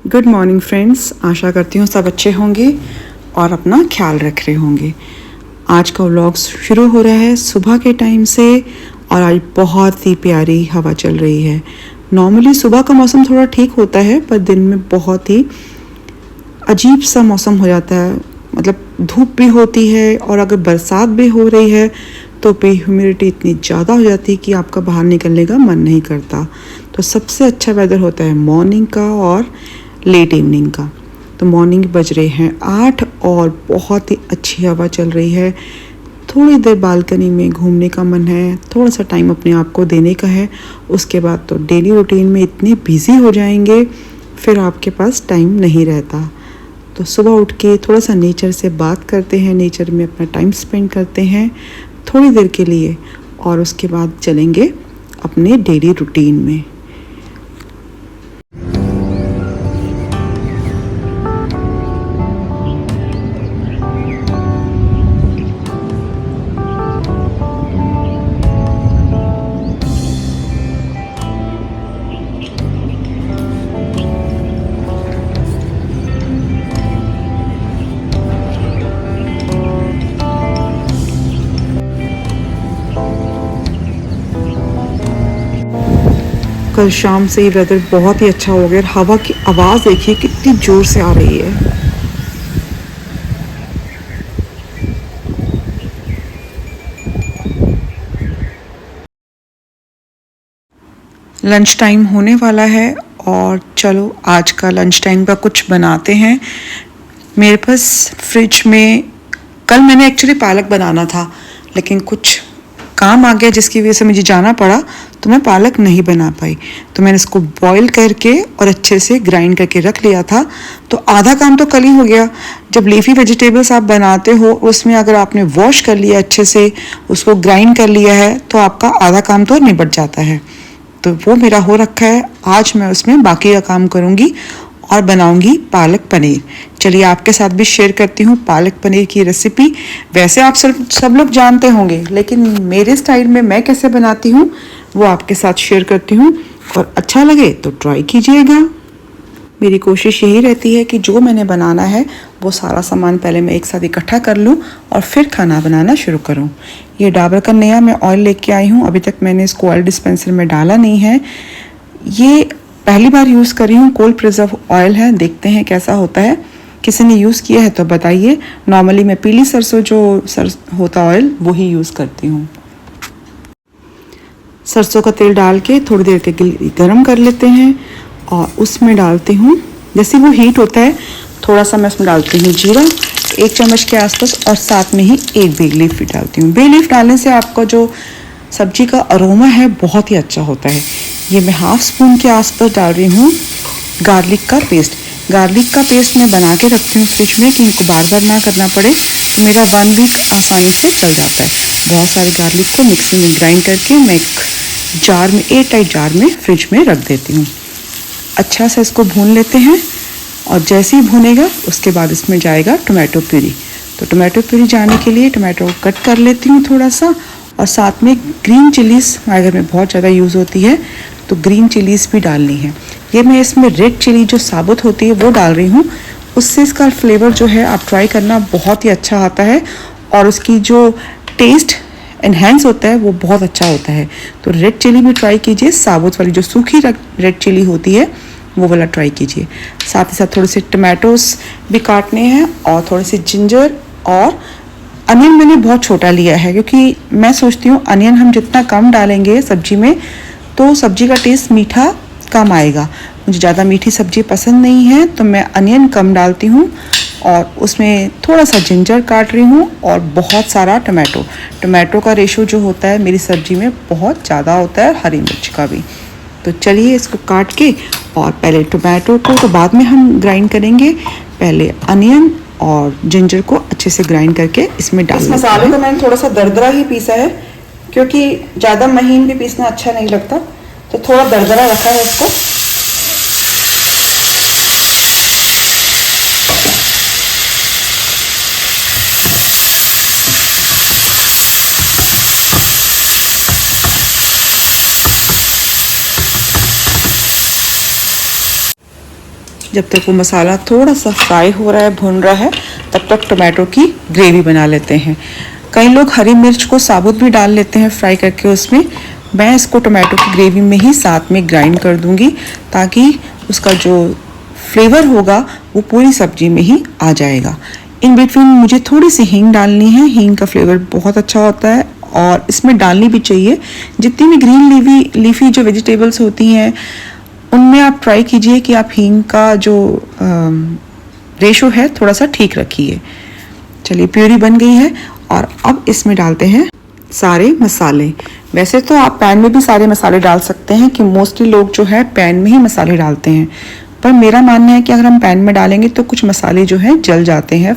Good morning friends, आशा करती हूँ सब अच्छे होंगे और अपना ख्याल रख रहे होंगे। आज का व्लॉग शुरू हो रहा है सुबह के टाइम से और आज बहुत ही प्यारी हवा चल रही है। नॉर्मली सुबह का मौसम थोड़ा ठीक होता है पर दिन में बहुत ही अजीब सा मौसम हो जाता है, मतलब धूप भी होती है और अगर बरसात भी हो रही है तो पे ह्यूमिडिटी इतनी ज़्यादा हो जाती है कि आपका बाहर निकलने का मन नहीं करता। तो सबसे अच्छा वेदर होता है मॉर्निंग का और लेट इवनिंग का। तो मॉर्निंग बज रहे हैं 8 और बहुत ही अच्छी हवा चल रही है। थोड़ी देर बालकनी में घूमने का मन है, थोड़ा सा टाइम अपने आप को देने का है। उसके बाद तो डेली रूटीन में इतने बिजी हो जाएंगे फिर आपके पास टाइम नहीं रहता। तो सुबह उठ के थोड़ा सा नेचर से बात करते हैं, नेचर में अपना टाइम स्पेंड करते हैं थोड़ी देर के लिए और उसके बाद चलेंगे अपने डेली रूटीन में। कल शाम से ही वेदर बहुत ही अच्छा हो गया। हवा की आवाज़ देखिए कितनी ज़ोर से आ रही है। लंच टाइम होने वाला है और चलो आज का लंच टाइम का कुछ बनाते हैं। मेरे पास फ्रिज में कल मैंने एक्चुअली पालक बनाना था लेकिन कुछ काम आ गया जिसकी वजह से मुझे जाना पड़ा तो मैं पालक नहीं बना पाई। तो मैंने इसको बॉईल करके और अच्छे से ग्राइंड करके रख लिया था। तो आधा काम तो कल ही हो गया। जब लीफी वेजिटेबल्स आप बनाते हो उसमें अगर आपने वॉश कर लिया अच्छे से, उसको ग्राइंड कर लिया है तो आपका आधा काम तो निपट जाता है। तो वो मेरा हो रखा है। आज मैं उसमें बाकी का काम करूँगी और बनाऊंगी पालक पनीर। चलिए आपके साथ भी शेयर करती हूँ पालक पनीर की रेसिपी। वैसे आप सब लोग जानते होंगे लेकिन मेरे स्टाइल में मैं कैसे बनाती हूँ वो आपके साथ शेयर करती हूँ और अच्छा लगे तो ट्राई कीजिएगा। मेरी कोशिश यही रहती है कि जो मैंने बनाना है वो सारा सामान पहले मैं एक साथ इकट्ठा कर लूँ और फिर खाना बनाना शुरू करूँ। ये डाबर का नया मैं ऑयल लेके आई हूँ। अभी तक मैंने इसको ऑयल डिस्पेंसर में डाला नहीं है। ये पहली बार यूज़ कर रही हूँ। कोल्ड प्रिजर्व ऑयल है, देखते हैं कैसा होता है। किसी ने यूज़ किया है तो बताइए। नॉर्मली मैं पीली सरसों जो होता ऑयल वही यूज़ करती हूँ। सरसों का तेल डाल के थोड़ी देर के लिए गर्म कर लेते हैं और उसमें डालती हूँ, जैसे वो हीट होता है थोड़ा सा मैं उसमें डालती हूँ जीरा 1 चम्मच के आसपास और साथ में ही 1 बे लीफ भी डालती हूँ। बे लीफ डालने से आपका जो सब्जी का अरोमा है बहुत ही अच्छा होता है। ये मैं हाफ स्पून के आसपास डाल रही हूँ गार्लिक का पेस्ट। गार्लिक का पेस्ट मैं बना के रखती हूँ फ्रिज में कि इनको बार बार ना करना पड़े, तो मेरा 1 वीक आसानी से चल जाता है। बहुत सारे गार्लिक को मिक्सी में ग्राइंड करके मैं एक जार में, एयर टाइट जार में फ्रिज में रख देती हूँ। अच्छा से इसको भून लेते हैं और जैसे ही भुनेगा उसके बाद इसमें जाएगा टोमेटो प्यूरी। तो टोमेटो प्यूरी जाने के लिए टोमेटो को कट कर लेती हूँ थोड़ा सा और साथ में ग्रीन चिलीज़ हमारे घर में बहुत ज़्यादा यूज़ होती है तो ग्रीन चिलीज़ भी डालनी है। ये मैं इसमें रेड चिली जो साबुत होती है वो डाल रही हूँ, उससे इसका फ्लेवर जो है आप ट्राई करना बहुत ही अच्छा आता है और उसकी जो टेस्ट एनहेंस होता है वो बहुत अच्छा होता है। तो रेड चिली भी ट्राई कीजिए, साबुत वाली जो सूखी रेड चिली होती है वो वाला ट्राई कीजिए। साथ ही साथ थोड़े से टमाटोस भी काटने हैं और थोड़े से जिंजर और अनियन मैंने बहुत छोटा लिया है क्योंकि मैं सोचती हूँ अनियन हम जितना कम डालेंगे सब्जी में तो सब्जी का टेस्ट मीठा कम आएगा। मुझे ज़्यादा मीठी सब्जी पसंद नहीं है तो मैं अनियन कम डालती हूँ और उसमें थोड़ा सा जिंजर काट रही हूँ और बहुत सारा टमाटो का रेशो जो होता है मेरी सब्जी में बहुत ज़्यादा होता है, हरी मिर्च का भी। तो चलिए इसको काट के और पहले टमाटो को तो बाद में हम ग्राइंड करेंगे, पहले अनियन और जिंजर को अच्छे से ग्राइंड करके इसमें डाल। इस मसाले को मैंने थोड़ा सा दरदरा ही पीसा है क्योंकि ज़्यादा महीन भी पीसना अच्छा नहीं लगता, तो थोड़ा दरदरा रखा है इसको। जब तक वो मसाला थोड़ा सा फ्राई हो रहा है, भुन रहा है, तब तक टोमेटो की ग्रेवी बना लेते हैं। कई लोग हरी मिर्च को साबुत भी डाल लेते हैं फ्राई करके उसमें। मैं इसको टोमेटो की ग्रेवी में ही साथ में ग्राइंड कर दूंगी ताकि उसका जो फ्लेवर होगा वो पूरी सब्जी में ही आ जाएगा। इन बिटवीन मुझे थोड़ी सी हींग डालनी है। हींग का फ्लेवर बहुत अच्छा होता है और इसमें डालनी भी चाहिए। जितनी भी ग्रीन लीफी जो वेजिटेबल्स होती हैं उनमें आप ट्राई कीजिए कि आप हींग का जो रेशो है थोड़ा सा ठीक रखिए। चलिए प्यूरी बन गई है और अब इसमें डालते हैं सारे मसाले। वैसे तो आप पैन में भी सारे मसाले डाल सकते हैं कि मोस्टली लोग जो है पैन में ही मसाले डालते हैं, पर मेरा मानना है कि अगर हम पैन में डालेंगे तो कुछ मसाले जो हैं जल जाते हैं।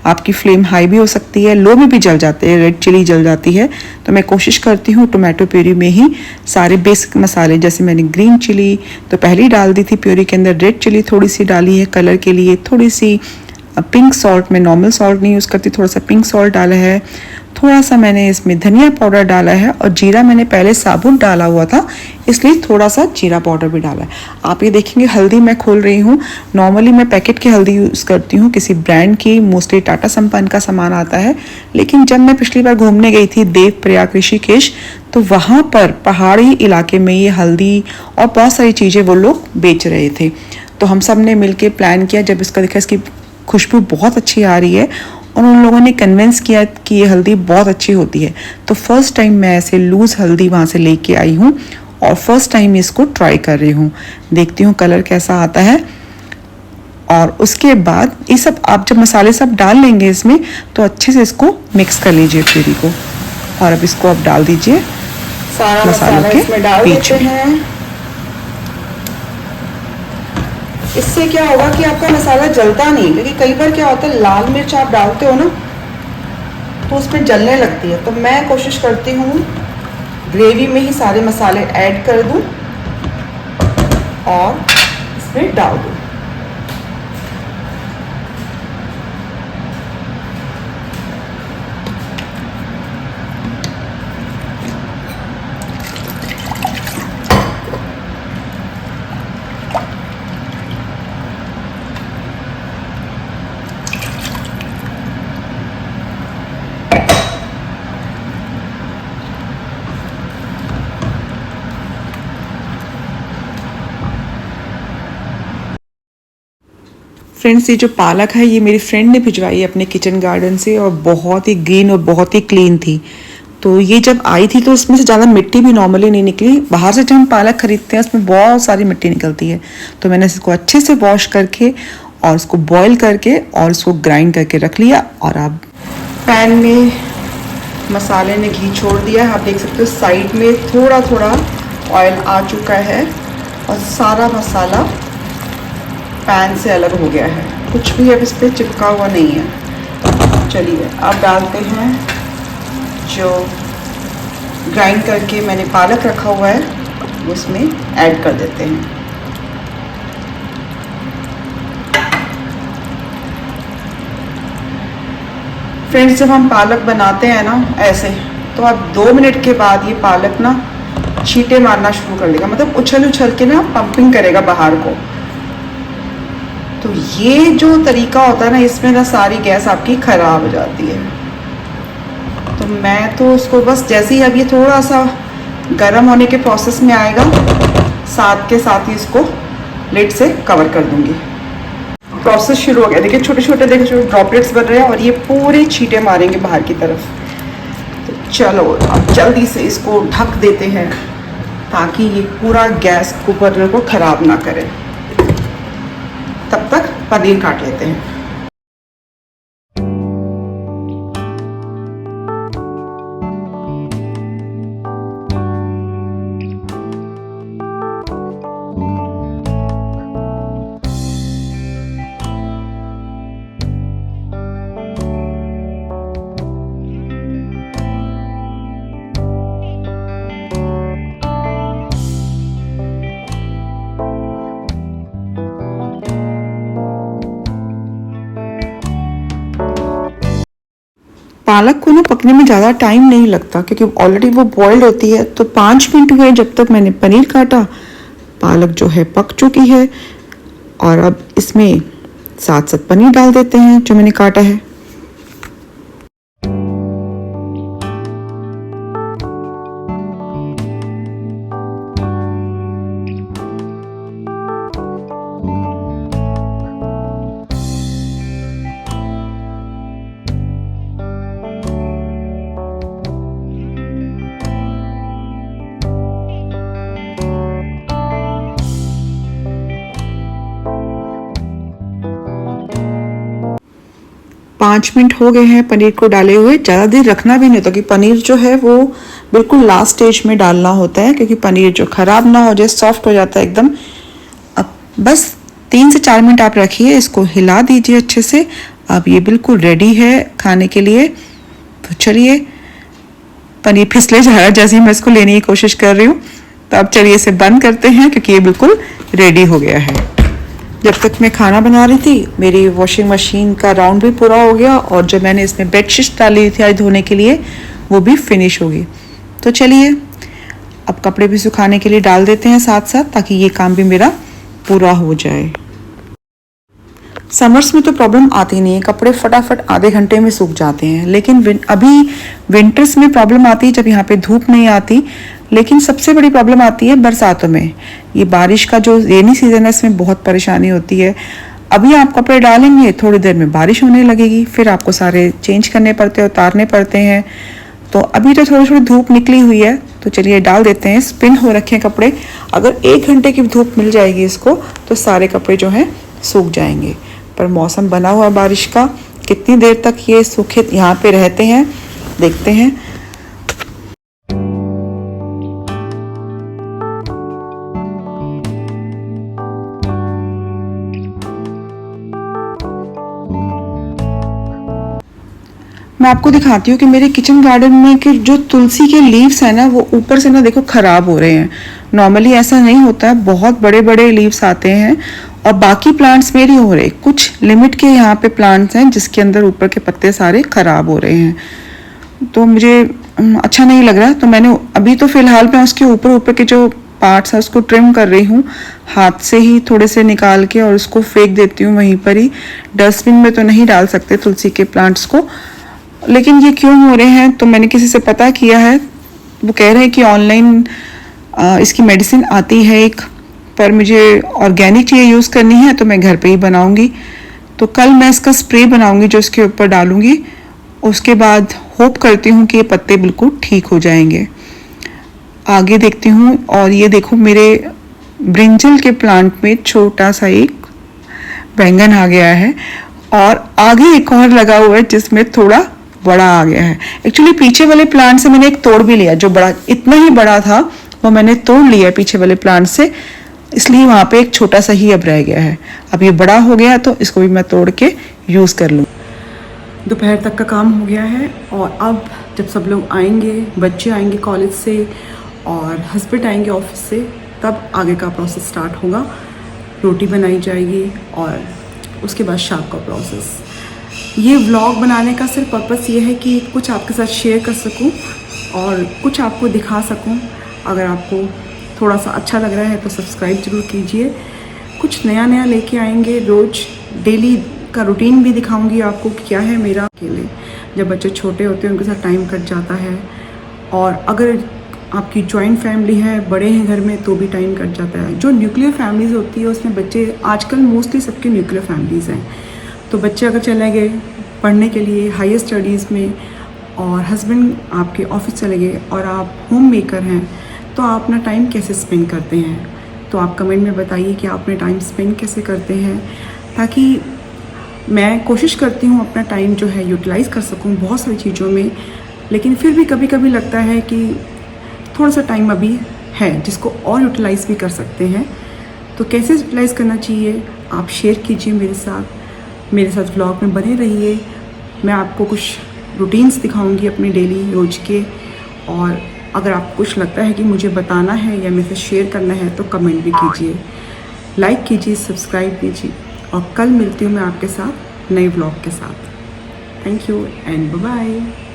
आपकी फ्लेम हाई भी हो सकती है, लो में भी जल जाते हैं, रेड चिली जल जाती है। तो मैं कोशिश करती हूँ टोमेटो प्यूरी में ही सारे बेसिक मसाले, जैसे मैंने ग्रीन चिली तो पहले ही डाल दी थी प्यूरी के अंदर, रेड चिली थोड़ी सी डाली है कलर के लिए, थोड़ी सी पिंक सॉल्ट, मैं नॉर्मल सॉल्ट नहीं यूज़ करती, थोड़ा सा पिंक सॉल्ट डाला है, थोड़ा सा मैंने इसमें धनिया पाउडर डाला है और जीरा मैंने पहले साबुत डाला हुआ था इसलिए थोड़ा सा जीरा पाउडर भी डाला है। आप ये देखेंगे हल्दी मैं खोल रही हूँ। नॉर्मली मैं पैकेट की हल्दी यूज़ करती हूँ, किसी ब्रांड की, मोस्टली टाटा संपन्न का सामान आता है। लेकिन जब मैं पिछली बार घूमने गई थी देवप्रयाग ऋषिकेश, तो वहाँ पर पहाड़ी इलाके में ये हल्दी और बहुत सारी चीज़ें वो लोग बेच रहे थे। तो हम सब ने मिल के प्लान किया, जब इसका देखा इसकी खुशबू बहुत अच्छी आ रही है और उन लोगों ने कन्विंस किया कि ये हल्दी बहुत अच्छी होती है। तो फर्स्ट टाइम मैं ऐसे लूज़ हल्दी वहाँ से लेके आई हूँ और फर्स्ट टाइम इसको ट्राई कर रही हूँ। देखती हूँ कलर कैसा आता है। और उसके बाद ये सब आप जब मसाले सब डाल लेंगे इसमें तो अच्छे से इसको मिक्स कर लीजिए प्यूरी को। और अब इसको आप डाल दीजिए सारा मसालों के बीच में। इससे क्या होगा कि आपका मसाला जलता नहीं, क्योंकि कई बार क्या होता है लाल मिर्च आप डालते हो ना तो उसमें जलने लगती है। तो मैं कोशिश करती हूँ ग्रेवी में ही सारे मसाले ऐड कर दूँ और इसमें डाल दूँ। फ्रेंड्स, ये जो पालक है ये मेरी फ्रेंड ने भिजवाई अपने किचन गार्डन से और बहुत ही ग्रीन और बहुत ही क्लीन थी। तो ये जब आई थी तो इसमें से ज़्यादा मिट्टी भी नॉर्मली नहीं निकली। बाहर से जब हम पालक खरीदते हैं उसमें बहुत सारी मिट्टी निकलती है। तो मैंने इसको अच्छे से वॉश करके और इसको बॉईल करके और इसको ग्राइंड करके रख लिया। और अब पैन में मसाले ने घी छोड़ दिया है। आप देख सकते हो साइड में थोड़ा थोड़ा ऑयल आ चुका है और सारा मसाला पैन से अलग हो गया है, कुछ भी अब इस पर चिपका हुआ नहीं है। चलिए अब डालते हैं जो ग्राइंड करके मैंने पालक रखा हुआ है उसमें ऐड कर देते हैं। फ्रेंड्स, जब हम पालक बनाते हैं ना ऐसे, तो अब 2 मिनट के बाद ये पालक ना छींटे मारना शुरू कर देगा, मतलब उछल उछल के ना पंपिंग करेगा बाहर को। तो ये जो तरीका होता है ना, इसमें ना सारी गैस आपकी ख़राब हो जाती है। तो मैं तो उसको बस जैसे ही अब ये थोड़ा सा गर्म होने के प्रोसेस में आएगा, साथ के साथ ही इसको लिड से कवर कर दूंगी। प्रोसेस शुरू हो गया। देखिए छोटे छोटे ड्रॉपलेट्स बन रहे हैं और ये पूरे छींटे मारेंगे बाहर की तरफ। तो चलो अब जल्दी से इसको ढक देते हैं ताकि ये पूरा गैस कुकर को ख़राब ना करे। तब तक पनीर काट लेते हैं। पालक को ना पकने में ज़्यादा टाइम नहीं लगता क्योंकि ऑलरेडी वो बॉइल्ड होती है। तो 5 मिनट हुए जब तक मैंने पनीर काटा, पालक जो है पक चुकी है। और अब इसमें साथ साथ पनीर डाल देते हैं जो मैंने काटा है। पाँच मिनट हो गए हैं पनीर को डाले हुए। ज़्यादा देर रखना भी नहीं होता, क्योंकि पनीर जो है वो बिल्कुल लास्ट स्टेज में डालना होता है, क्योंकि पनीर जो ख़राब ना हो जाए, सॉफ्ट हो जाता है एकदम। अब बस 3 से 4 मिनट आप रखिए, इसको हिला दीजिए अच्छे से। अब ये बिल्कुल रेडी है खाने के लिए। तो चलिए, पनीर फिसले जा रहा है जैसे ही मैं इसको लेने की कोशिश कर रही हूँ। तो अब चलिए इसे बंद करते हैं, क्योंकि ये बिल्कुल रेडी हो गया है। जब तक मैं खाना बना रही थी, मेरी वॉशिंग मशीन का राउंड भी पूरा हो गया, और जो मैंने इसमें बेडशीट डाली थी आज धोने के लिए, वो भी फिनिश हो गई। तो चलिए अब कपड़े भी सुखाने के लिए डाल देते हैं साथ साथ, ताकि ये काम भी मेरा पूरा हो जाए। समर्स में तो प्रॉब्लम आती नहीं है, कपड़े फटाफट आधे घंटे में सूख जाते हैं। लेकिन अभी विंटर्स में प्रॉब्लम आती है जब यहाँ पे धूप नहीं आती। लेकिन सबसे बड़ी प्रॉब्लम आती है बरसातों में। ये बारिश का जो रेनी सीजन है, इसमें बहुत परेशानी होती है। अभी आप कपड़े डालेंगे, थोड़ी देर में बारिश होने लगेगी, फिर आपको सारे चेंज करने पड़ते हैं, उतारने पड़ते हैं। तो अभी तो थोड़ी थोड़ी धूप निकली हुई है, तो चलिए डाल देते हैं। स्पिन हो रखे हैं कपड़े। अगर 1 घंटे की धूप मिल जाएगी इसको, तो सारे कपड़े जो हैं सूख जाएंगे। पर मौसम बना हुआ बारिश का, कितनी देर तक ये सूखे यहाँ पे रहते हैं, देखते हैं। मैं आपको दिखाती हूँ कि मेरे किचन गार्डन में कि जो तुलसी के लीव्स हैं ना, वो ऊपर से ना देखो खराब हो रहे हैं। नॉर्मली ऐसा नहीं होता है, बहुत बड़े बड़े लीव्स आते हैं। और बाकी प्लांट्स मेरी हो रहे, कुछ लिमिट के यहाँ पे प्लांट्स हैं जिसके अंदर ऊपर के पत्ते सारे खराब हो रहे हैं। तो मुझे अच्छा नहीं लग रहा। तो मैंने अभी तो फिलहाल मैं उसके ऊपर के जो पार्ट्स हैं उसको ट्रिम कर रही हूँ, हाथ से ही थोड़े से निकाल के, और उसको फेंक देती हूँ वहीं पर ही। डस्टबिन में तो नहीं डाल सकते तुलसी के प्लांट्स को। लेकिन ये क्यों हो रहे हैं, तो मैंने किसी से पता किया है। वो कह रहे हैं कि ऑनलाइन इसकी मेडिसिन आती है एक, पर मुझे ऑर्गेनिक चीज़ यूज़ करनी है, तो मैं घर पे ही बनाऊंगी। तो कल मैं इसका स्प्रे बनाऊंगी जो इसके ऊपर डालूंगी। उसके बाद होप करती हूँ कि ये पत्ते बिल्कुल ठीक हो जाएंगे। आगे देखती हूँ। और ये देखो, मेरे ब्रिंजल के प्लांट में छोटा सा एक बैंगन आ गया है, और आगे एक और लगा हुआ है जिसमें थोड़ा बड़ा आ गया है। एक्चुअली पीछे वाले प्लांट से मैंने एक तोड़ भी लिया, जो बड़ा इतना ही बड़ा था वो मैंने तोड़ लिया पीछे वाले प्लांट से, इसलिए वहाँ पे एक छोटा सा ही अब रह गया है। अब ये बड़ा हो गया तो इसको भी मैं तोड़ के यूज़ कर लूँ। दोपहर तक का काम हो गया है, और अब जब सब लोग आएंगे, बच्चे आएंगे कॉलेज से और हस्बैंड आएंगे ऑफिस से, तब आगे का प्रोसेस स्टार्ट होगा। रोटी बनाई जाएगी और उसके बाद शाम का प्रोसेस। ये व्लॉग बनाने का सिर्फ पर्पस ये है कि कुछ आपके साथ शेयर कर सकूं और कुछ आपको दिखा सकूं। अगर आपको थोड़ा सा अच्छा लग रहा है तो सब्सक्राइब ज़रूर कीजिए। कुछ नया नया लेके आएंगे, रोज़ डेली का रूटीन भी दिखाऊंगी आपको कि क्या है मेरा। अकेले जब बच्चे छोटे होते हैं उनके साथ टाइम कट जाता है, और अगर आपकी जॉइंट फैमिली है, बड़े हैं घर में, तो भी टाइम कट जाता है। जो न्यूक्लियर फैमिलीज़ होती है उसमें बच्चे, आजकल मोस्टली सबके न्यूक्लियर फैमिलीज़ हैं, तो बच्चे अगर चले गए पढ़ने के लिए हायर स्टडीज़ में, और हस्बैंड आपके ऑफिस चले गए, और आप होम मेकर हैं, तो आप अपना टाइम कैसे स्पेंड करते हैं। तो आप कमेंट में बताइए कि आप अपना टाइम स्पेंड कैसे करते हैं, ताकि मैं कोशिश करती हूँ अपना टाइम जो है यूटिलाइज़ कर सकूँ बहुत सारी चीज़ों में। लेकिन फिर भी कभी कभी लगता है कि थोड़ा सा टाइम अभी है जिसको और यूटिलाइज़ भी कर सकते हैं। तो कैसे यूटिलाइज़ करना चाहिए आप शेयर कीजिए मेरे साथ व्लॉग में बने रहिए। मैं आपको कुछ रूटीन्स दिखाऊंगी अपने डेली रोज के, और अगर आपको कुछ लगता है कि मुझे बताना है या मेरे से शेयर करना है तो कमेंट भी कीजिए, लाइक कीजिए, सब्सक्राइब कीजिए। और कल मिलती हूँ मैं आपके साथ नए व्लॉग के साथ। Thank you and bye bye.